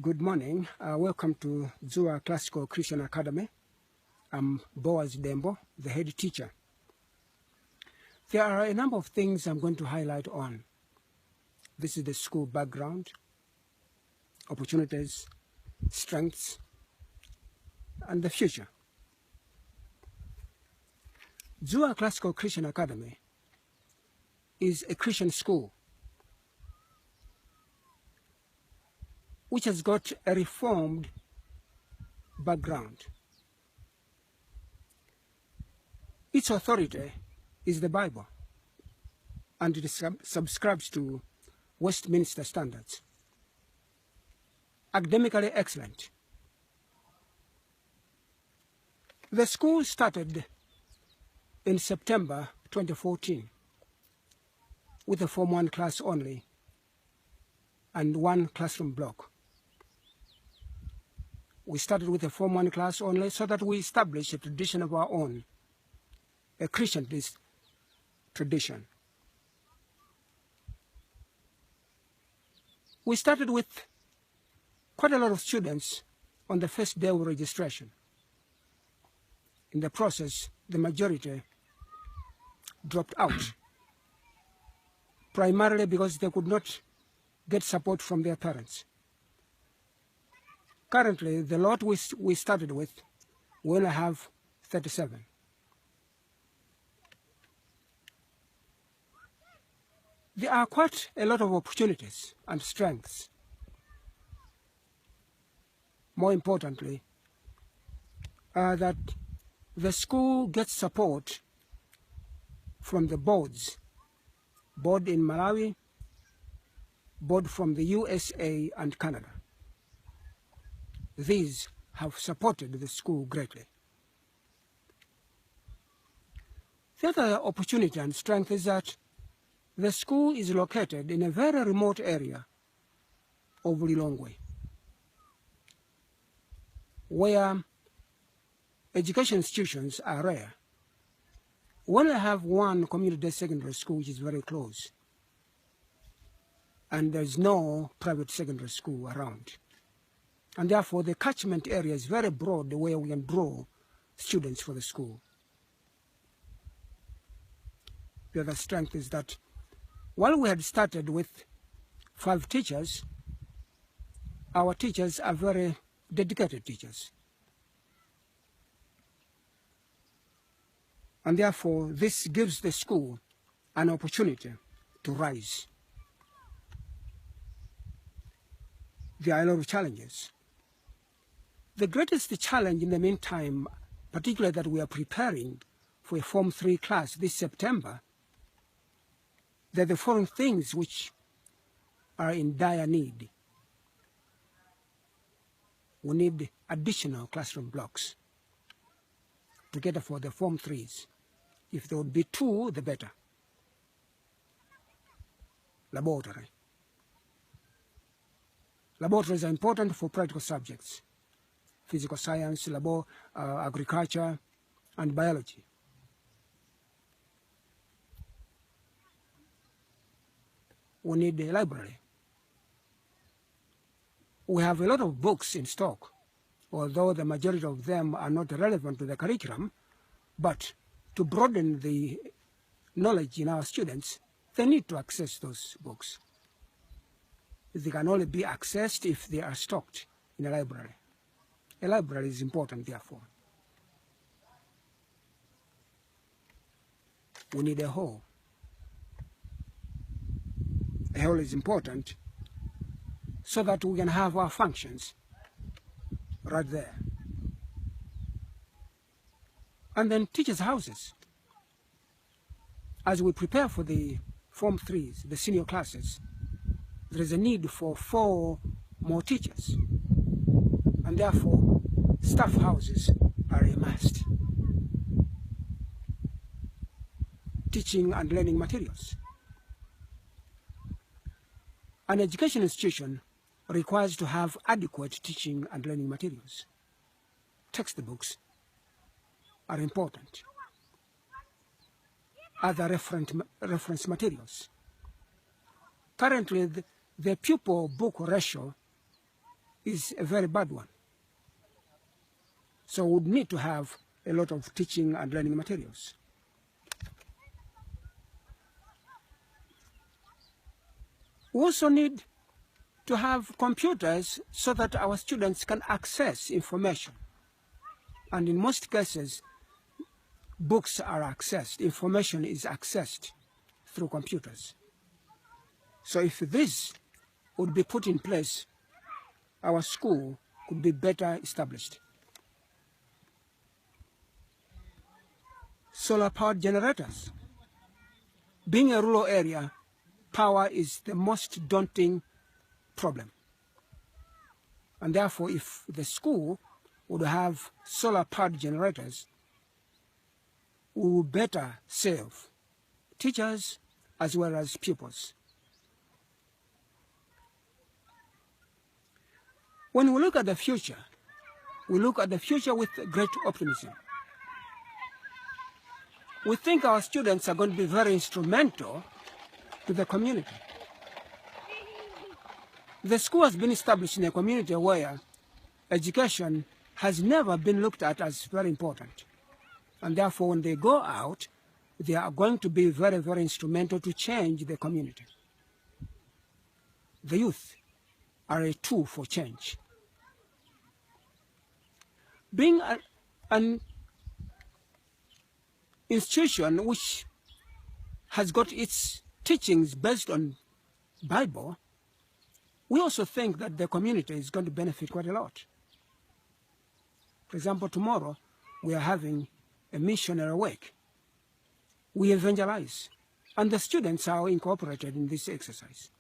Good morning. Welcome to Dzuwa Classical Christian Academy. I'm Boaz Dembo, the head teacher. There are a number of things I'm going to highlight on. This is the school background, opportunities, strengths, and the future. Dzuwa Classical Christian Academy is a Christian school which has got a reformed background. Its authority is the Bible, and it subscribes to Westminster standards. Academically excellent. The school started in September 2014 with a Form 1 class only and one classroom block. We started with a Form 1 class only so that we establish a tradition of our own, a Christian tradition. We started with quite a lot of students on the first day of registration. In the process, the majority dropped out, primarily because they could not get support from their parents. Currently, the lot we started with, we only have 37. There are quite a lot of opportunities and strengths. More importantly, that the school gets support from the boards, board in Malawi, board from the USA and Canada. These have supported the school greatly. The other opportunity and strength is that the school is located in a very remote area of Lilongwe, where education institutions are rare. We only have one community secondary school which is very close, and there's no private secondary school around. And therefore, the catchment area is very broad where we can draw students for the school. The other strength is that while we had started with 5 teachers, our teachers are very dedicated teachers. And therefore, this gives the school an opportunity to rise. There are a lot of challenges. The greatest challenge in the meantime, particularly that we are preparing for a Form 3 class this September, there are the following things which are in dire need. We need additional classroom blocks to cater for the Form 3s. If there would be 2, the better. Laboratory. Laboratories are important for practical subjects, physical science, agriculture, and biology. We need a library. We have a lot of books in stock, although the majority of them are not relevant to the curriculum, but to broaden the knowledge in our students, they need to access those books. They can only be accessed if they are stocked in a library. A library is important, therefore. We need a hall. A hall is important so that we can have our functions right there. And then teachers' houses. As we prepare for the Form 3s, the senior classes, there is a need for 4 more teachers. And therefore, staff houses are a must. Teaching and learning materials. An education institution requires to have adequate teaching and learning materials. Textbooks are important. Other reference materials. Currently, the pupil-book ratio is a very bad one. So we would need to have a lot of teaching and learning materials. We also need to have computers so that our students can access information. And in most cases, books are accessed, information is accessed through computers. So if this would be put in place, our school could be better established. Solar-powered generators. Being a rural area, power is the most daunting problem. And therefore, if the school would have solar-powered generators, we will better serve teachers as well as pupils. When we look at the future, we look at the future with great optimism. We think our students are going to be very instrumental to the community. The school has been established in a community where education has never been looked at as very important. And therefore, when they go out, they are going to be very, very instrumental to change the community. The youth are a tool for change. Being an institution which has got its teachings based on Bible, we also think that the community is going to benefit quite a lot. For example, tomorrow we are having a missionary week. We evangelize, and the students are incorporated in this exercise.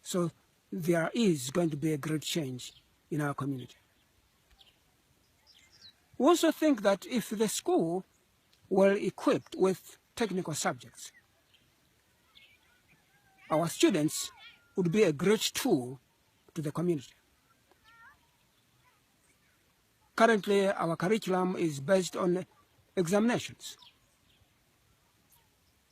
So there is going to be a great change in our community. We also think that if the school were equipped with technical subjects, our students would be a great tool to the community. Currently, our curriculum is based on examinations.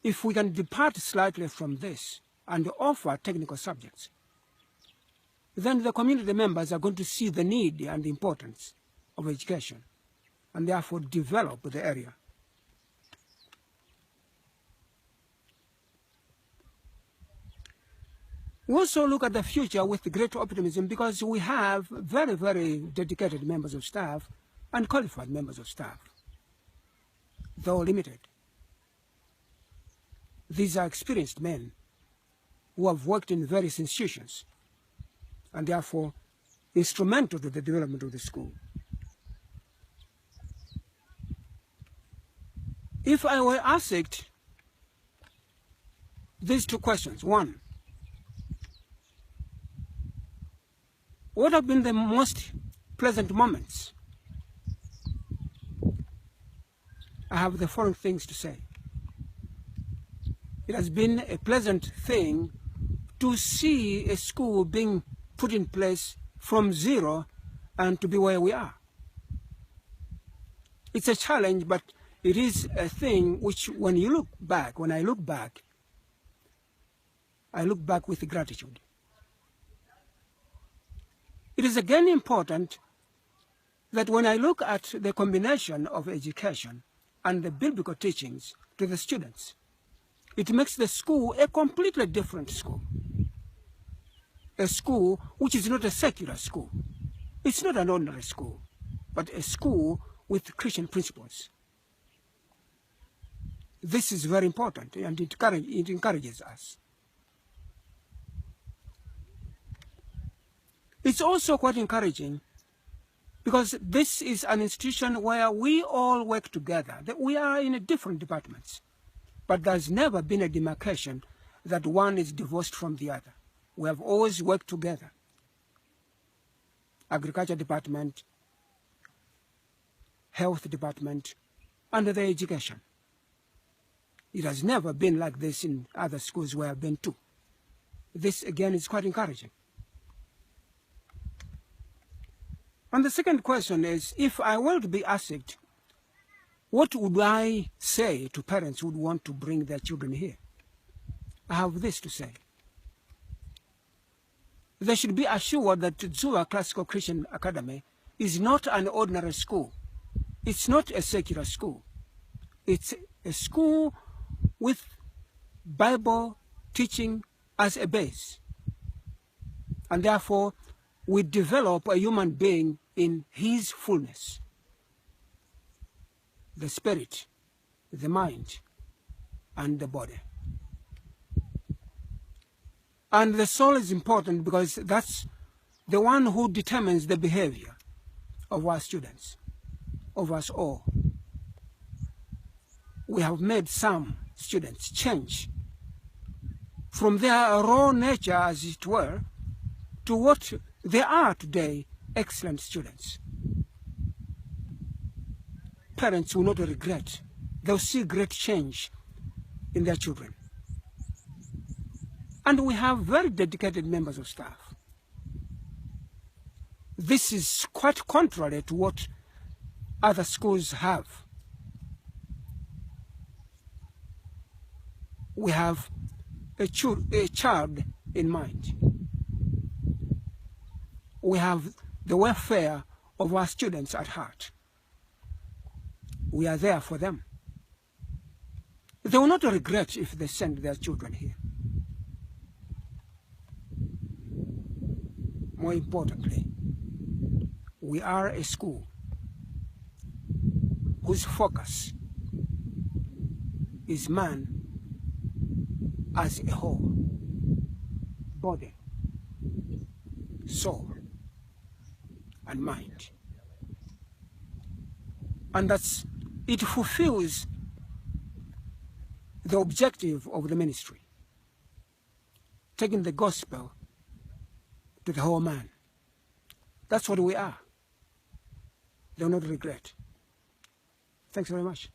If we can depart slightly from this and offer technical subjects, then the community members are going to see the need and the importance of education, and therefore develop the area. We also look at the future with great optimism because we have very, very dedicated members of staff and qualified members of staff, though limited. These are experienced men who have worked in various institutions and therefore instrumental to the development of the school. If I were asked these two questions, one, what have been the most pleasant moments? I have the following things to say. It has been a pleasant thing to see a school being put in place from zero and to be where we are. It's a challenge, but it is a thing which when I look back, I look back with gratitude. It is again important that when I look at the combination of education and the biblical teachings to the students, it makes the school a completely different school. A school which is not a secular school. It's not an ordinary school, but a school with Christian principles. This is very important, and it encourages us. It's also quite encouraging because this is an institution where we all work together. We are in different departments, but there's never been a demarcation that one is divorced from the other. We have always worked together. Agriculture department, health department, and the education. It has never been like this in other schools where I've been to. This, again, is quite encouraging. And the second question is, if I were to be asked, what would I say to parents who would want to bring their children here? I have this to say. they should be assured that Dzuwa Classical Christian Academy is not an ordinary school. It's not a secular school. It's a school with Bible teaching as a base. And therefore, we develop a human being in his fullness. The spirit, the mind, and the body. And the soul is important because that's the one who determines the behavior of our students, of us all. We have made some students change from their raw nature, as it were, to what they are today, excellent students. Parents will not regret. They'll see great change in their children. And we have very dedicated members of staff. This is quite contrary to what other schools have. We have a child in mind. We have the welfare of our students at heart. We are there for them. They will not regret if they send their children here. More importantly, we are a school whose focus is man as a whole, body, soul, and mind. And that's, it fulfills the objective of the ministry, taking the gospel to the whole man. That's what we are. They will not regret. Thanks very much.